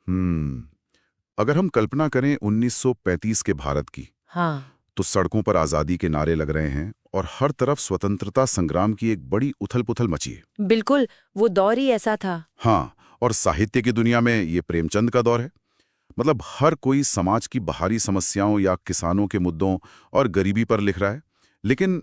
अगर हम कल्पना करें 1935 के भारत की, हाँ। तो सड़कों पर आज़ादी के नारे लग रहे हैं और हर तरफ स्वतंत्रता संग्राम की एक बड़ी उथल-पुथल मची है। बिल्कुल, वो दौर ही ऐसा था। हाँ, और साहित्य की दुनिया में ये प्रेमचंद का दौर है। मतलब हर कोई समाज की बाहरी समस्याओं या किसानों के मुद्दों और गरीबी पर लिख रहा है। लेकिन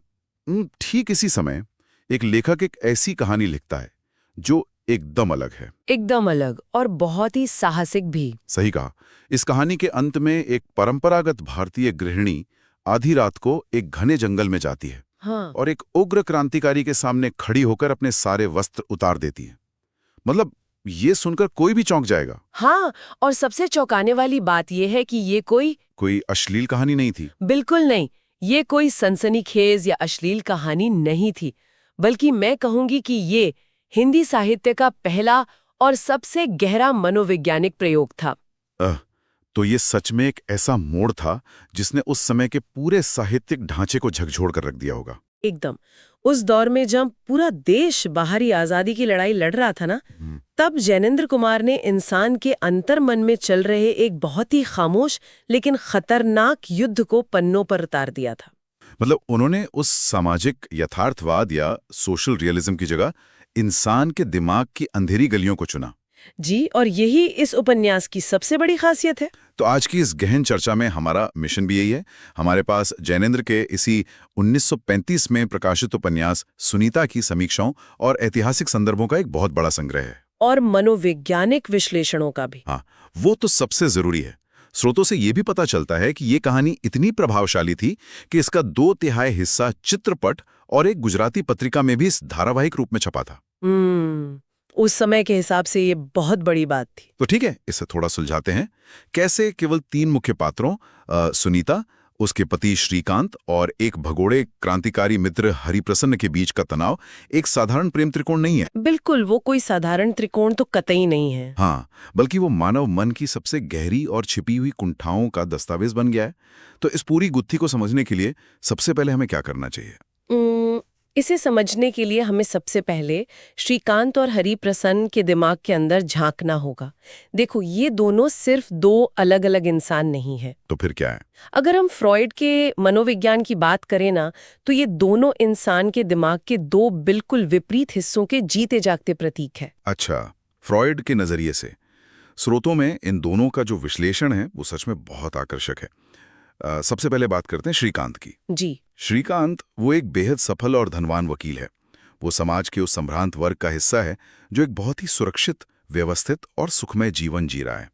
ठीक इसी समय एक लेखक एक ऐसी कहानी लिखता है जो एकदम अलग है। एकदम अलग और बहुत ही साहसिक भी। सही कहा। इस कहानी के अंत में एक परंपरागत भारतीय गृहिणी आधी रात को एक घने जंगल में जाती है हाँ। और एक उग्र क्रांतिकारी के सामने खड़ी होकर अपने सारे वस्त्र उतार देती है। मतलब ये सुनकर कोई भी चौंक जाएगा। हाँ, और सबसे चौंकाने वाली बात यह है कि ये कोई अश्लील कहानी नहीं थी। बिल्कुल नहीं, ये कोई सनसनीखेज या अश्लील कहानी नहीं थी, बल्कि मैं कहूंगी कि ये हिंदी साहित्य का पहला और सबसे गहरा मनोवैज्ञानिक प्रयोग था। अह, तो ये सच में एक ऐसा मोड़ था जिसने उस समय के पूरे साहित्यिक ढांचे को झकझोर कर रख दिया होगा। एकदम। उस दौर में जब पूरा देश बाहरी आजादी की लड़ाई लड़ रहा था ना, तब जैनेंद्र कुमार ने इंसान के अंतर्मन में चल रहे एक बहुत ही खामोश लेकिन खतरनाक युद्ध को पन्नों पर उतार दिया था। मतलब उन्होंने उस सामाजिक यथार्थवाद या सोशल रियलिज्म की जगह इंसान के दिमाग की अंधेरी गलियों को चुना। जी, और यही इस उपन्यास की सबसे बड़ी खासियत है। तो आज की इस गहन चर्चा में हमारा मिशन भी यही है। हमारे पास जैनेंद्र के इसी 1935 में प्रकाशित उपन्यास सुनीता की समीक्षाओं और ऐतिहासिक संदर्भों का एक बहुत बड़ा संग्रह है। और मनोवैज्ञानिक विश्लेषणों का भी। हाँ, वो तो सबसे जरूरी है। स्रोतों से ये भी पता चलता है कि ये कहानी इतनी प्रभावशाली थी कि इसका 2/3 हिस्सा चित्रपट और एक गुजराती पत्रिका में भी इस धारावाहिक रूप में छपा था। उस समय के हिसाब से ये बहुत बड़ी बात थी। तो ठीक है, इसे थोड़ा सुलझाते हैं। कैसे केवल 3 मुख्य पात्रों सुनीता, उसके पति श्रीकांत और एक भगोड़े क्रांतिकारी मित्र हरिप्रसन्न के बीच का तनाव एक साधारण प्रेम त्रिकोण नहीं है। बिल्कुल, वो कोई साधारण त्रिकोण तो कतई नहीं है। हाँ, बल्कि वो मानव मन की सबसे गहरी और छिपी हुई कुंठाओं का दस्तावेज बन गया है। तो इस पूरी गुत्थी को समझने के लिए सबसे पहले हमें क्या करना चाहिए? इसे समझने के लिए हमें सबसे पहले श्रीकांत और हरिप्रसन्न के दिमाग के अंदर झांकना होगा। देखो, ये दोनों सिर्फ 2 अलग-अलग इंसान नहीं है। तो फिर क्या है? अगर हम फ्रॉइड के मनोविज्ञान की बात करें ना, तो ये दोनों इंसान के दिमाग के 2 बिल्कुल विपरीत हिस्सों के जीते जागते प्रतीक है। अच्छा, फ्रॉइड के नजरिए से स्रोतों में इन दोनों का जो विश्लेषण है वो सच में बहुत आकर्षक है। सबसे पहले बात करते हैं श्रीकांत की। जी। श्रीकांत वो एक बेहद सफल और धनवान वकील है। वो समाज के उस संभ्रांत वर्ग का हिस्सा है जो एक बहुत ही सुरक्षित, व्यवस्थित और सुखमय जीवन जी रहा है।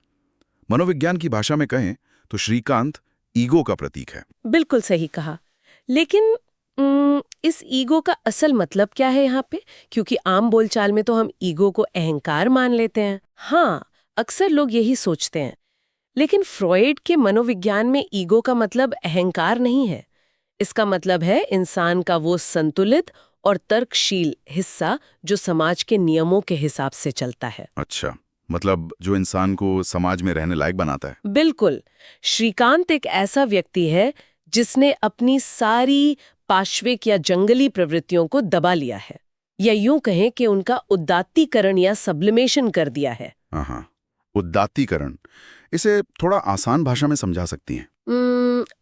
मनोविज्ञान की भाषा में कहें तो श्रीकांत ईगो का प्रतीक है। बिल्कुल सही कहा। लेकिन इस ईगो का असल मतलब क्या है यहाँ पे? क्योंकि आम बोलचाल में तो हम ईगो को अहंकार मान लेते हैं। हाँ, अक्सर लोग यही सोचते हैं। लेकिन फ्रॉइड के मनोविज्ञान में ईगो का मतलब अहंकार नहीं है। इसका मतलब है इंसान का वो संतुलित और तर्कशील हिस्सा जो समाज के नियमों के हिसाब से चलता है। अच्छा, मतलब जो इंसान को समाज में रहने लायक बनाता है। बिल्कुल। श्रीकांत एक ऐसा व्यक्ति है जिसने अपनी सारी पाश्विक या जंगली प्रवृत्तियों को दबा लिया है, या यूं कहें कि उनका उदात्तीकरण या सब्लिमेशन कर दिया है। हाँ, उदात्तीकरण, इसे थोड़ा आसान भाषा में समझा सकती हैं?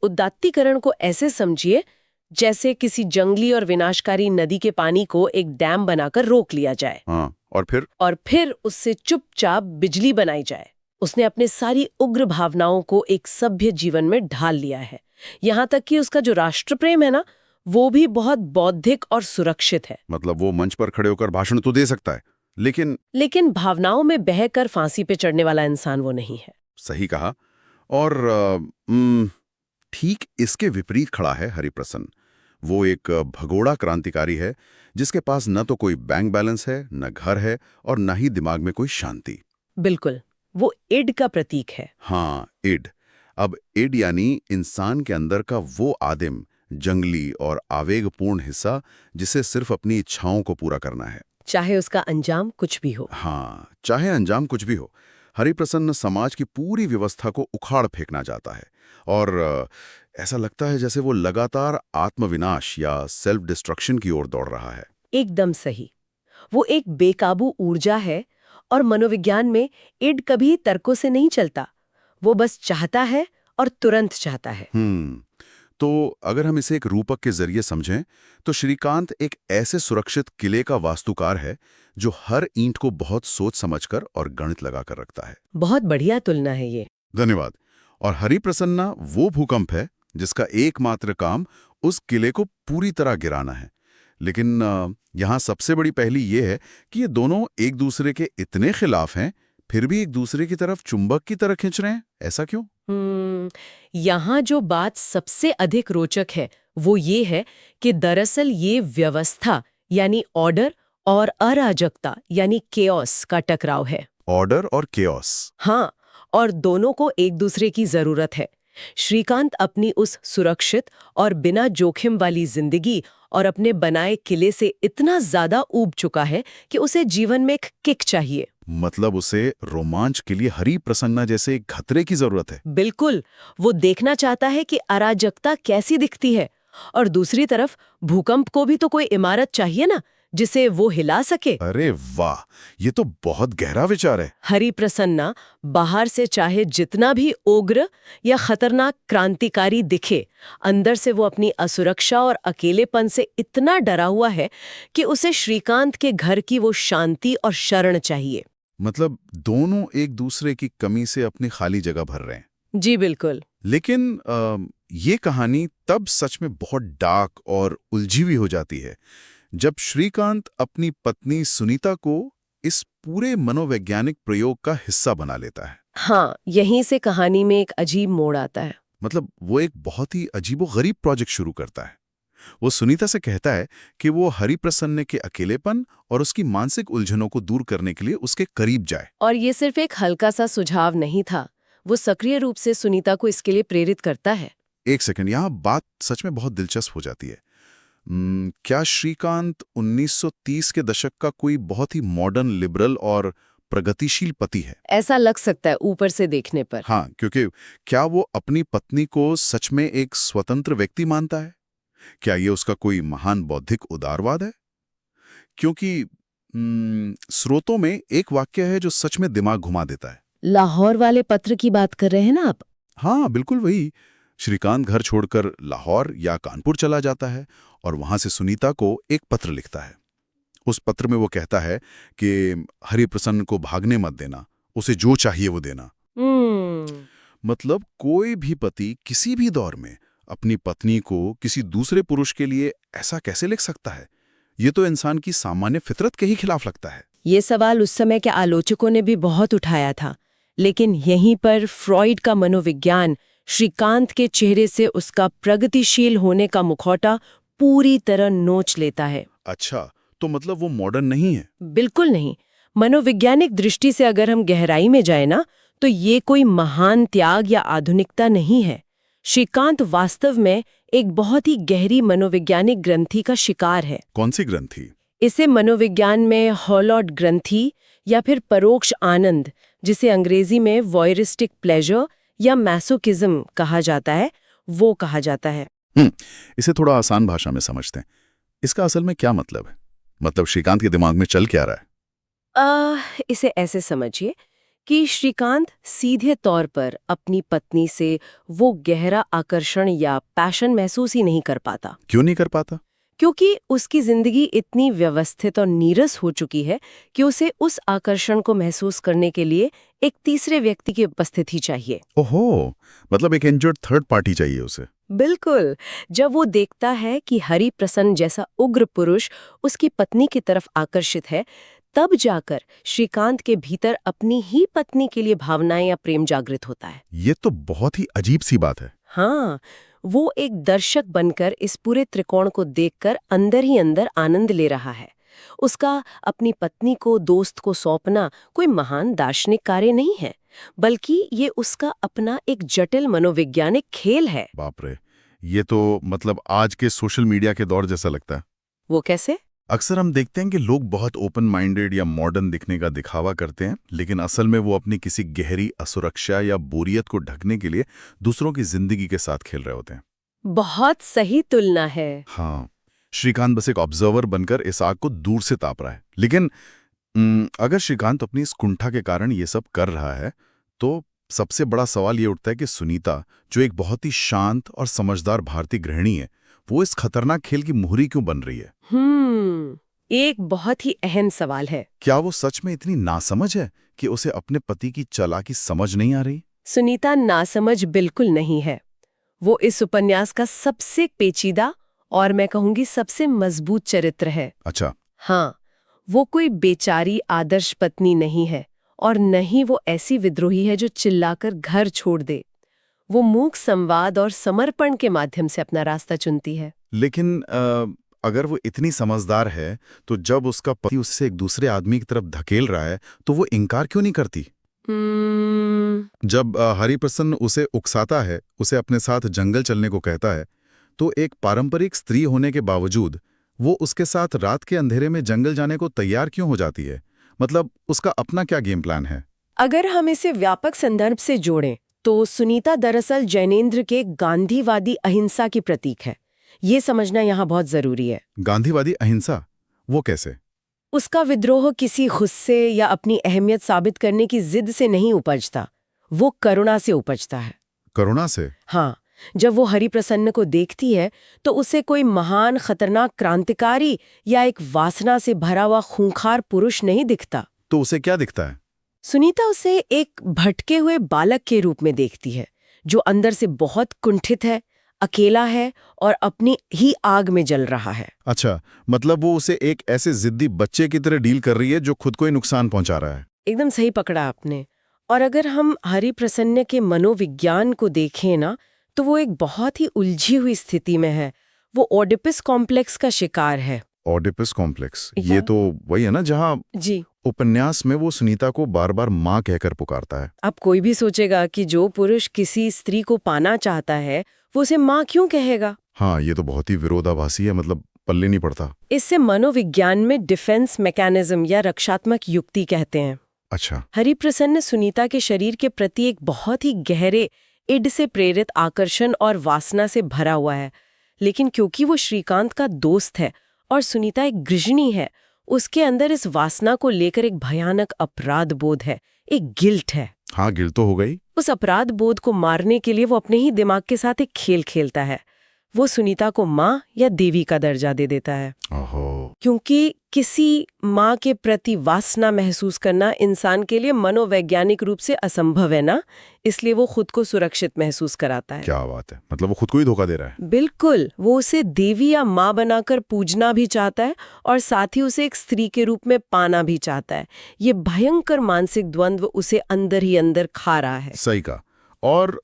उदात्तीकरण को ऐसे समझिए जैसे किसी जंगली और विनाशकारी नदी के पानी को एक डैम बनाकर रोक लिया जाए। हाँ, और फिर उससे चुपचाप बिजली बनाई जाए। उसने अपने सारी उग्र भावनाओं को एक सभ्य जीवन में ढाल लिया है। यहाँ तक कि उसका जो राष्ट्र प्रेम है ना, वो भी बहुत बौद्धिक और सुरक्षित है। मतलब वो मंच पर खड़े होकर भाषण तो दे सकता है, लेकिन भावनाओं में बहकर फांसी पे चढ़ने वाला इंसान वो नहीं है। सही कहा। और ठीक इसके विपरीत खड़ा है हरिप्रसन्न। वो एक भगोड़ा क्रांतिकारी है जिसके पास न तो कोई बैंक बैलेंस है, न घर है और न ही दिमाग में कोई शांति। बिल्कुल, वो इड का प्रतीक है। हाँ, इड। अब इड यानी इंसान के अंदर का वो आदिम, जंगली और आवेगपूर्ण हिस्सा जिसे सिर्फ अपनी इच्छाओं को पूरा करना है, चाहे उसका अंजाम कुछ भी हो। हाँ, चाहे अंजाम कुछ भी हो। हरिप्रसन्न समाज की पूरी व्यवस्था को उखाड़ फेंकना चाहता है और ऐसा लगता है जैसे वो लगातार आत्मविनाश या सेल्फ डिस्ट्रक्शन की ओर दौड़ रहा है। एकदम सही। वो एक बेकाबू ऊर्जा है और मनोविज्ञान में इड कभी तर्कों से नहीं चलता, वो बस चाहता है और तुरंत चाहता है। तो अगर हम इसे एक रूपक के जरिए समझें तो श्रीकांत एक ऐसे सुरक्षित किले का वास्तुकार है जो हर ईंट को बहुत सोच समझकर और गणित लगाकर रखता है। बहुत बढ़िया तुलना है ये। धन्यवाद। और हरिप्रसन्ना वो भूकंप है जिसका एकमात्र काम उस किले को पूरी तरह गिराना है। लेकिन यहाँ सबसे बड़ी पहली ये है कि ये दोनों एक दूसरे के इतने खिलाफ हैं, फिर भी एक दूसरे की तरफ चुंबक की तरह खींच रहे हैं। ऐसा क्यों? यहाँ जो बात सबसे अधिक रोचक है वो ये है कि दरअसल ये व्यवस्था यानी ऑर्डर और अराजकता यानी केओस का टकराव है। ऑर्डर और केओस। हाँ, और दोनों को एक दूसरे की जरूरत है। श्रीकांत अपनी उस सुरक्षित और बिना जोखिम वाली जिंदगी और अपने बनाए किले से इतना ज्यादा ऊब चुका है कि उसे जीवन में एक किक चाहिए। मतलब उसे रोमांच के लिए हरिप्रसन्ना जैसे एक खतरे की जरूरत है। बिल्कुल, वो देखना चाहता है कि अराजकता कैसी दिखती है, और दूसरी तरफ भूकंप को भी तो कोई इमारत चाहिए ना जिसे वो हिला सके। अरे वाह, ये तो बहुत गहरा विचार है। हरिप्रसन्ना बाहर से चाहे जितना भी उग्र या खतरनाक क्रांतिकारी दिखे, अंदर से वो अपनी असुरक्षा और अकेलेपन से इतना डरा हुआ है कि उसे श्रीकांत के घर की वो शांति और शरण चाहिए। मतलब दोनों एक दूसरे की कमी से अपनी खाली जगह भर रहे हैं। जी बिल्कुल। लेकिन ये कहानी तब सच में बहुत डार्क और उलझी हुई हो जाती है जब श्रीकांत अपनी पत्नी सुनीता को इस पूरे मनोवैज्ञानिक प्रयोग का हिस्सा बना लेता है। हाँ, यहीं से कहानी में एक अजीब मोड़ आता है। मतलब वो एक बहुत ही अजीबोगरीब प्रोजेक्ट शुरू करता है। वो सुनीता से कहता है कि वो हरिप्रसन्न के अकेलेपन और उसकी मानसिक उलझनों को दूर करने के लिए उसके करीब जाए। और ये सिर्फ एक हल्का सा सुझाव नहीं था, वो सक्रिय रूप से सुनीता को इसके लिए प्रेरित करता है। एक सेकंड, यहाँ बात सच में बहुत दिलचस्प हो जाती है। क्या श्रीकांत 1930 के दशक का कोई बहुत ही मॉडर्न, लिबरल और प्रगतिशील पति है? ऐसा लग सकता है ऊपर से देखने पर। हाँ, क्योंकि क्या वो अपनी पत्नी को सच में एक स्वतंत्र व्यक्ति मानता है? क्या ये उसका कोई महान बौद्धिक उदारवाद है? क्योंकि स्रोतों में एक वाक्य है जो सच में दिमाग घुमा देता है। लाहौर वाले पत्र की बात कर रहे हैं ना आप? हाँ, बिल्कुल वही। श्रीकांत घर छोड़कर लाहौर या कानपुर चला जाता है और वहां से सुनीता को एक पत्र लिखता है। उस पत्र में वो कहता है कि हरिप्रसन्न को भागने मत देना, उसे जो चाहिए वो देना। मतलब कोई भी पति किसी भी दौर में अपनी पत्नी को किसी दूसरे पुरुष के लिए ऐसा कैसे लिख सकता है? ये तो इंसान की सामान्य फितरत के ही खिलाफ लगता है। ये सवाल उस समय के आलोचकों ने भी बहुत उठाया था, लेकिन यहीं पर फ्रॉइड का मनोविज्ञान श्रीकांत के चेहरे से उसका प्रगतिशील होने का मुखौटा पूरी तरह नोच लेता है। अच्छा, तो मतलब वो मॉडर्न नहीं है? बिल्कुल नहीं। मनोवैज्ञानिक दृष्टि से अगर हम गहराई में जाए ना, तो ये कोई महान त्याग या आधुनिकता नहीं है। श्रीकांत वास्तव में एक बहुत ही गहरी मनोवैज्ञानिक ग्रंथि का शिकार है। कौन सी ग्रंथि? इसे मनोविज्ञान में हॉलॉट ग्रंथि या फिर परोक्ष आनंद, जिसे अंग्रेजी में वॉयरिस्टिक प्लेजर या मैसोकिज्म कहा जाता है, वो कहा जाता है। इसे थोड़ा आसान भाषा में समझते हैं। इसका असल में क्या मतलब है? मतलब श्रीकांत के दिमाग में चल क्या रहा है? इसे ऐसे समझिए कि श्रीकांत सीधे तौर पर अपनी पत्नी से वो गहरा आकर्षण या पैशन महसूस ही नहीं कर पाता। क्यों नहीं कर पाता? क्योंकि उसकी जिंदगी इतनी व्यवस्थित और नीरस हो चुकी है कि उसे उस आकर्षण को महसूस करने के लिए एक तीसरे व्यक्ति की उपस्थिति चाहिए। ओहो, मतलब एक इंजर्ड थर्ड पार्टी चाहिए उसे। बिल्कुल। जब वो देखता है कि हरिप्रसन्न जैसा उग्र पुरुष उसकी पत्नी की तरफ आकर्षित है, तब जाकर श्रीकांत के भीतर अपनी ही पत्नी के लिए भावनाएं या प्रेम जागृत होता है। ये तो बहुत ही अजीब सी बात है। हाँ, वो एक दर्शक बनकर इस पूरे त्रिकोण को देखकर अंदर ही अंदर आनंद ले रहा है। उसका अपनी पत्नी को, दोस्त को सौंपना कोई महान दार्शनिक कार्य नहीं है, बल्कि ये उसका अपना एक जटिल मनोवैज्ञानिक खेल है। बाप रे, ये तो मतलब आज के सोशल मीडिया के दौर जैसा लगता है। वो कैसे? अक्सर हम देखते हैं कि लोग बहुत ओपन माइंडेड या मॉडर्न दिखने का दिखावा करते हैं, लेकिन असल में वो अपनी किसी गहरी असुरक्षा या बोरियत को ढकने के लिए दूसरों की जिंदगी के साथ खेल रहे होते हैं। बहुत सही तुलना है। हाँ, श्रीकांत बस एक ऑब्जर्वर बनकर इस आग को दूर से ताप रहा है, लेकिन अगर श्रीकांत अपनी इस कुंठा के कारण ये सब कर रहा है, तो सबसे बड़ा सवाल ये उठता है कि सुनीता, जो एक बहुत ही शांत और समझदार भारतीय गृहिणी है, वो इस खतरनाक खेल की मोहरी क्यों बन रही है? एक बहुत ही अहम सवाल है। क्या वो सच में इतनी नासमझ है कि उसे अपने पति की चालाकी समझ नहीं आ रही? सुनीता नासमझ बिल्कुल नहीं है। वो इस उपन्यास का सबसे पेचीदा और मैं कहूंगी सबसे मजबूत चरित्र है। अच्छा। हाँ, वो कोई बेचारी आदर्श पत्नी नहीं है और न ही वो ऐसी विद्रोही है जो चिल्लाकर घर छोड़ दे। वो मूक संवाद और समर्पण के माध्यम से अपना रास्ता चुनती है। लेकिन अगर वो इतनी समझदार है, तो जब उसका पति उससे एक दूसरे आदमी की तरफ धकेल रहा है, तो वो इनकार क्यों नहीं करती? जब हरिप्रसन्न उसे उकसाता है, उसे अपने साथ जंगल चलने को कहता है, तो एक पारंपरिक स्त्री होने के बावजूद वो उसके साथ रात के अंधेरे में जंगल जाने को तैयार क्यों हो जाती है? मतलब उसका अपना क्या गेम प्लान है? अगर हम इसे व्यापक संदर्भ से जोड़ें, तो सुनीता दरअसल जैनेन्द्र के गांधीवादी अहिंसा की प्रतीक है। ये समझना यहाँ बहुत जरूरी है। गांधीवादी अहिंसा? वो कैसे? उसका विद्रोह किसी गुस्से या अपनी अहमियत साबित करने की जिद से नहीं उपजता, वो करुणा से उपजता है। करुणा से? हाँ, जब वो हरिप्रसन्न को देखती है तो उसे कोई महान खतरनाक क्रांतिकारी या एक वासना से भरा हुआ खूंखार पुरुष नहीं दिखता। तो उसे क्या दिखता है? सुनीता उसे एक भटके हुए बालक के रूप में देखती है, जो अंदर से बहुत कुंठित है, अकेला है और अपनी ही आग में जल रहा है। अच्छा, मतलब वो उसे एक ऐसे जिद्दी बच्चे की तरह डील कर रही है जो खुद को ही नुकसान पहुंचा रहा है। एकदम सही पकड़ा आपने। और अगर हम हरिप्रसन्न के मनोविज्ञान को देखें ना, तो वो एक बहुत ही उलझी हुई स्थिति में है। वो ओडिपस कॉम्प्लेक्स का शिकार है। Oedipus complex? ये तो वही है ना जहाँ जी, उपन्यास में वो सुनीता को बार बार माँ कहकर पुकारता है। अब कोई भी सोचेगा कि जो पुरुष किसी स्त्री को पाना चाहता है, वो उसे माँ क्यों कहेगा? हाँ, ये तो बहुत ही विरोधाभासी है, मतलब पल्ले नहीं पड़ता। इससे मनोविज्ञान में डिफेंस मैकेनिज्म या रक्षात्मक युक्ति कहते हैं। अच्छा। हरिप्रसन्न सुनीता के शरीर के प्रति एक बहुत ही गहरे इड से प्रेरित आकर्षण और वासना से भरा हुआ है, लेकिन क्योंकि वो श्रीकांत का दोस्त है और सुनीता एक गृहिणी है, उसके अंदर इस वासना को लेकर एक भयानक अपराध बोध है, एक गिल्ट है। हाँ, गिल्ट तो हो गई। उस अपराध बोध को मारने के लिए वो अपने ही दिमाग के साथ एक खेल खेलता है। वो सुनीता को माँ या देवी का दर्जा दे देता है। ओहो। क्योंकि किसी माँ के प्रति वासना महसूस करना इंसान के लिए मनोवैज्ञानिक रूप से असंभव है ना, इसलिए वो खुद को सुरक्षित महसूस कराता है। क्या बात है, मतलब वो खुद को ही धोखा दे रहा है। बिल्कुल, वो उसे देवी या माँ बनाकर पूजना भी चाहता है और साथ ही उसे एक स्त्री के रूप में पाना भी चाहता है। ये भयंकर मानसिक द्वंद्व उसे अंदर ही अंदर खा रहा है। सही कहा। और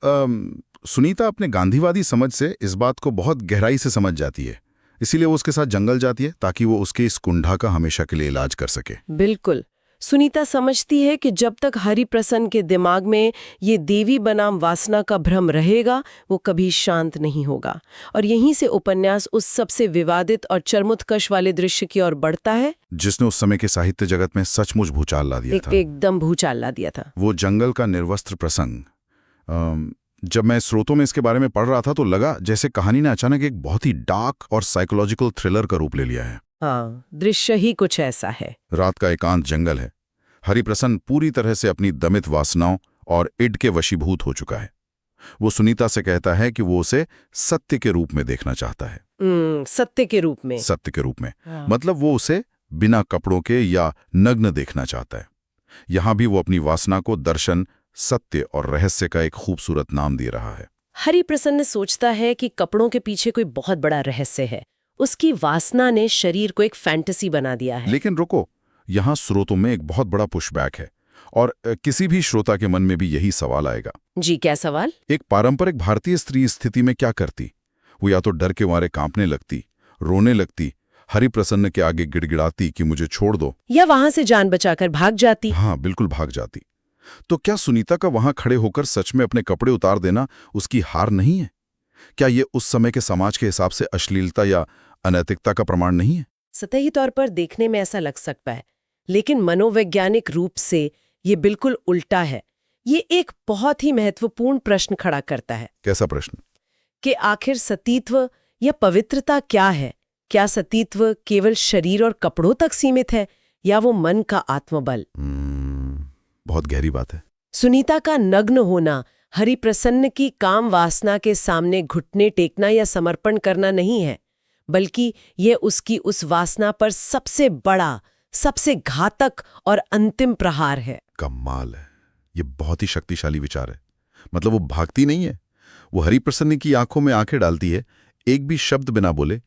सुनीता अपने गांधीवादी समझ से इस बात को बहुत गहराई से समझ जाती है, इसीलिए वो उसके साथ जंगल जाती है ताकि वो उसके इस कुंठा का हमेशा के लिए इलाज कर सके। बिल्कुल, सुनीता समझती है कि जब तक हरिप्रसन्न के दिमाग में ये देवी बनाम वासना का भ्रम रहेगा, वो कभी शांत नहीं होगा। और यहीं से उपन्यास उस सबसे विवादित और चरमोत्कर्ष वाले दृश्य की ओर बढ़ता है, जिसने उस समय के साहित्य जगत में सचमुच भूचाल ला दिया था। एकदम भूचाल ला दिया था। वो जंगल का निर्वस्त्र प्रसंग। जब मैं स्रोतों में इसके बारे में पढ़ रहा था तो लगा जैसे कहानी ने अचानक एक बहुत ही डार्क और साइकोलॉजिकल थ्रिलर का रूप ले लिया है। हाँ, दृश्य ही कुछ ऐसा है। रात का एकांत जंगल है। हरिप्रसन्न पूरी तरह से अपनी दमित वासनाओं और इड के वशीभूत हो चुका है। वो सुनीता से कहता है कि वो उसे सत्य के रूप में देखना चाहता है। सत्य के रूप में? सत्य के रूप में। मतलब वो उसे बिना कपड़ों के या नग्न देखना चाहता है। यहां भी वो अपनी वासना को दर्शन, सत्य और रहस्य का एक खूबसूरत नाम दे रहा है। हरिप्रसन्न सोचता है कि कपड़ों के पीछे कोई बहुत बड़ा रहस्य है। उसकी वासना ने शरीर को एक फैंटेसी बना दिया है। लेकिन रुको, यहाँ स्रोतों में एक बहुत बड़ा पुशबैक है और किसी भी श्रोता के मन में भी यही सवाल आएगा। जी, क्या सवाल? एक पारंपरिक भारतीय स्त्री स्थिति में क्या करती? वो या तो डर के मारे कांपने लगती, रोने लगती, हरिप्रसन्न के आगे गिड़गिड़ाती कि मुझे छोड़ दो, या वहां से जान बचाकर भाग जाती। हाँ, बिल्कुल भाग जाती। तो क्या सुनीता का वहां खड़े होकर सच में अपने कपड़े उतार देना उसकी हार नहीं है? क्या ये उस समय के समाज के हिसाब से अश्लीलता या अनैतिकता का प्रमाण नहीं है? सतही तौर पर देखने में ऐसा लग सकता है, लेकिन मनोवैज्ञानिक रूप से ये बिल्कुल उल्टा है। ये एक बहुत ही महत्वपूर्ण प्रश्न खड़ा करता है। कैसा प्रश्न? कि आखिर सतीत्व या पवित्रता क्या है? क्या सतीत्व केवल शरीर और कपड़ों तक सीमित है या वो मन का आत्मबल? बहुत गहरी बात है। सुनीता का नग्न होना हरिप्रसन्न की काम वासना के सामने घुटने टेकना या समर्पण करना नहीं है, बल्कि ये उसकी उस वासना पर सबसे बड़ा, सबसे घातक और अंतिम प्रहार है। कमाल है। ये बहुत ही शक्तिशाली विचार है। मतलब वो भागती नहीं है, वो हरिप्रसन्न की आंखों में आंखें डालती है, एक भी शब्द बिना बोले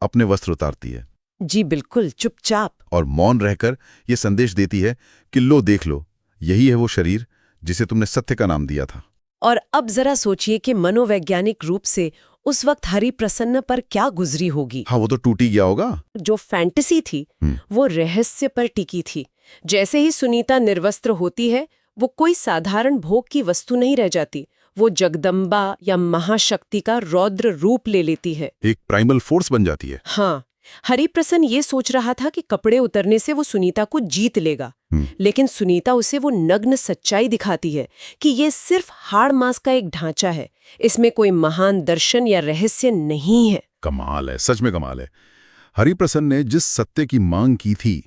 अपने वस्त्र उतारती है। जी बिल्कुल, चुपचाप। और मौन रहकर ये संदेश देती है कि लो देख लो, यही है वो शरीर जिसे तुमने सत्य का नाम दिया था। और अब जरा सोचिए कि मनोवैज्ञानिक रूप से उस वक्त हरिप्रसन्न पर क्या गुजरी होगी। हाँ, वो तो टूट ही गया होगा। जो फैंटेसी थी वो रहस्य पर टिकी थी। जैसे ही सुनीता निर्वस्त्र होती है, वो कोई साधारण भोग की वस्तु नहीं रह जाती, वो जगदम्बा या महाशक्ति का रौद्र रूप ले लेती है। एक प्राइमल फोर्स बन जाती है। हाँ, हरिप्रसन्न ये सोच रहा था कि कपड़े उतरने से वो सुनीता को जीत लेगा, लेकिन सुनीता उसे वो नग्न सच्चाई दिखाती है कि ये सिर्फ हाड़ मांस का एक ढांचा है, इसमें कोई महान दर्शन या रहस्य नहीं है। कमाल है, सच में कमाल है। हरिप्रसन्न ने जिस सत्य की मांग की थी,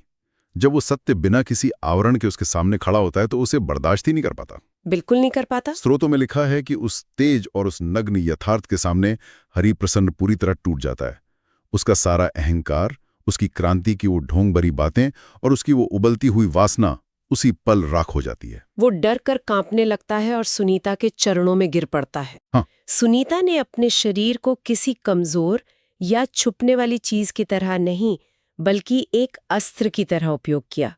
जब वो सत्य बिना किसी आवरण के उसके सामने खड़ा होता है तो उसे बर्दाश्त ही नहीं कर पाता। बिल्कुल नहीं कर पाता। स्रोतों में लिखा है कि उस तेज और उस नग्न यथार्थ के सामने हरिप्रसन्न पूरी तरह टूट जाता है। उसका सारा अहंकार, उसकी क्रांति की वो ढोंग भरी बातें और उसकी वो उबलती हुई वासना उसी पल राख हो जाती है। वो डर कर कांपने लगता है और सुनीता के चरणों में गिर पड़ता है। हाँ। सुनीता ने अपने शरीर को किसी कमजोर या छुपने वाली चीज की तरह नहीं, बल्कि एक अस्त्र की तरह उपयोग किया।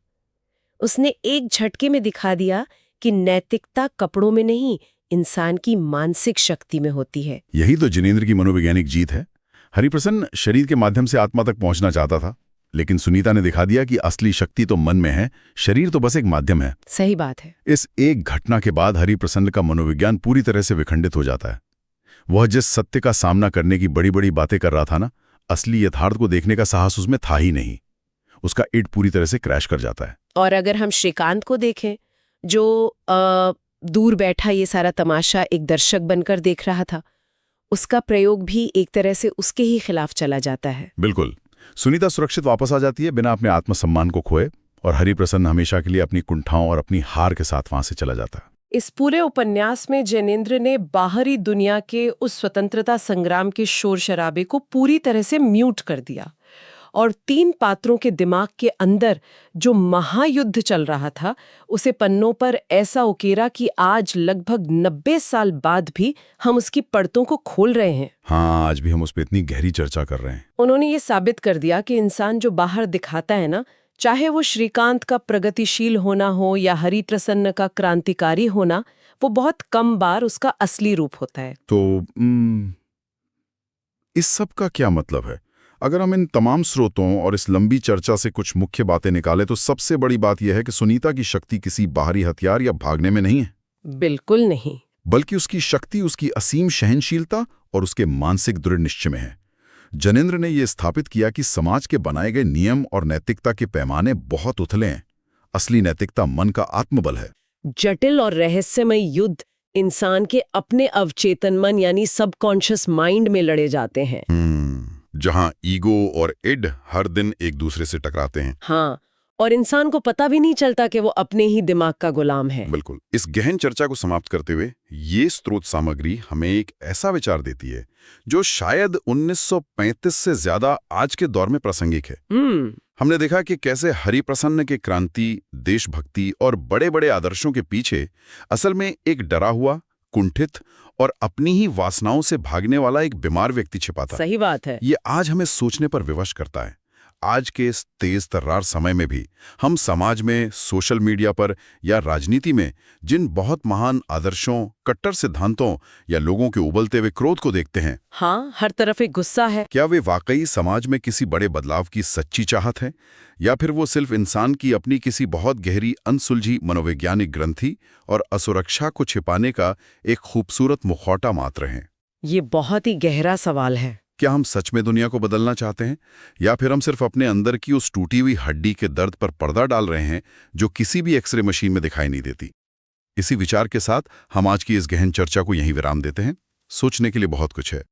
उसने एक झटके में दिखा दिया कि नैतिकता कपड़ों में नहीं, इंसान की मानसिक शक्ति में होती है। यही तो जिनेंद्र की मनोवैज्ञानिक जीत है। हरिप्रसन्न शरीर के माध्यम से आत्मा तक पहुंचना चाहता था, लेकिन सुनीता ने दिखा दिया कि असली शक्ति तो मन में है, शरीर तो बस एक माध्यम है। सही बात है। इस एक घटना के बाद हरिप्रसन्न का मनोविज्ञान पूरी तरह से विखंडित हो जाता है। वह जिस सत्य का सामना करने की बड़ी बड़ी बातें कर रहा था ना, असली यथार्थ को देखने का साहस उसमें था ही नहीं। उसका ईट पूरी तरह से क्रैश कर जाता है। और अगर हम श्रीकांत को देखें, जो दूर बैठा ये सारा तमाशा एक दर्शक बनकर देख रहा था, उसका प्रयोग भी एक तरह से उसके ही खिलाफ चला जाता है। बिल्कुल। सुनीता सुरक्षित वापस आ जाती है बिना अपने आत्मसम्मान को खोए, और हरिप्रसन्न हमेशा के लिए अपनी कुंठाओं और अपनी हार के साथ वहां से चला जाता है। इस पूरे उपन्यास में जिनेंद्र ने बाहरी दुनिया के उस स्वतंत्रता संग्राम के शोर शराबे को पूरी तरह से म्यूट कर दिया, और 3 पात्रों के दिमाग के अंदर जो महायुद्ध चल रहा था उसे पन्नों पर ऐसा उकेरा कि आज लगभग 90 साल बाद भी हम उसकी परतों को खोल रहे हैं। हाँ, आज भी हम उस पर इतनी गहरी चर्चा कर रहे हैं। उन्होंने ये साबित कर दिया कि इंसान जो बाहर दिखाता है ना, चाहे वो श्रीकांत का प्रगतिशील होना हो या हरिप्रसन्न का क्रांतिकारी होना, वो बहुत कम बार उसका असली रूप होता है। तो इस सब का क्या मतलब है? अगर हम इन तमाम स्रोतों और इस लंबी चर्चा से कुछ मुख्य बातें निकालें तो सबसे बड़ी बात यह है कि सुनीता की शक्ति किसी बाहरी हथियार या भागने में नहीं है। बिल्कुल नहीं। बल्कि उसकी शक्ति उसकी असीम सहनशीलता और उसके मानसिक दृढ़ निश्चय में है। जिनेंद्र ने यह स्थापित किया कि समाज के बनाए गए नियम और नैतिकता के पैमाने बहुत उथले हैं। असली नैतिकता मन का आत्मबल है। जटिल और रहस्यमय युद्ध इंसान के अपने अवचेतन मन यानी सबकॉन्शियस माइंड में लड़े जाते हैं। जहां ईगो और इड हर दिन एक दूसरे से टकराते हैं। हाँ, और इंसान को पता भी नहीं चलता कि वो अपने ही दिमाग का गुलाम है। बिल्कुल। इस गहन चर्चा को समाप्त करते हुए ये स्रोत सामग्री हमें एक ऐसा विचार देती है जो शायद 1935 से ज्यादा आज के दौर में प्रासंगिक है। हमने देखा कि कैसे हरिप्रसन्न के क्रांति, देशभक्ति और बड़े बड़े आदर्शों के पीछे असल में एक डरा हुआ, कुंठित और अपनी ही वासनाओं से भागने वाला एक बीमार व्यक्ति छिपा था। सही बात है। ये आज हमें सोचने पर विवश करता है। आज के इस तेज तर्रार समय में भी हम समाज में, सोशल मीडिया पर या राजनीति में जिन बहुत महान आदर्शों, कट्टर सिद्धांतों या लोगों के उबलते हुए क्रोध को देखते हैं, हाँ, हर तरफ एक गुस्सा है। क्या वे वाकई समाज में किसी बड़े बदलाव की सच्ची चाहत है, या फिर वो सिर्फ इंसान की अपनी किसी बहुत गहरी अनसुलझी मनोवैज्ञानिक ग्रंथि और असुरक्षा को छिपाने का एक खूबसूरत मुखौटा मात्र हैं? ये बहुत ही गहरा सवाल है। क्या हम सच में दुनिया को बदलना चाहते हैं, या फिर हम सिर्फ अपने अंदर की उस टूटी हुई हड्डी के दर्द पर पर्दा डाल रहे हैं जो किसी भी एक्सरे मशीन में दिखाई नहीं देती? इसी विचार के साथ हम आज की इस गहन चर्चा को यहीं विराम देते हैं। सोचने के लिए बहुत कुछ है।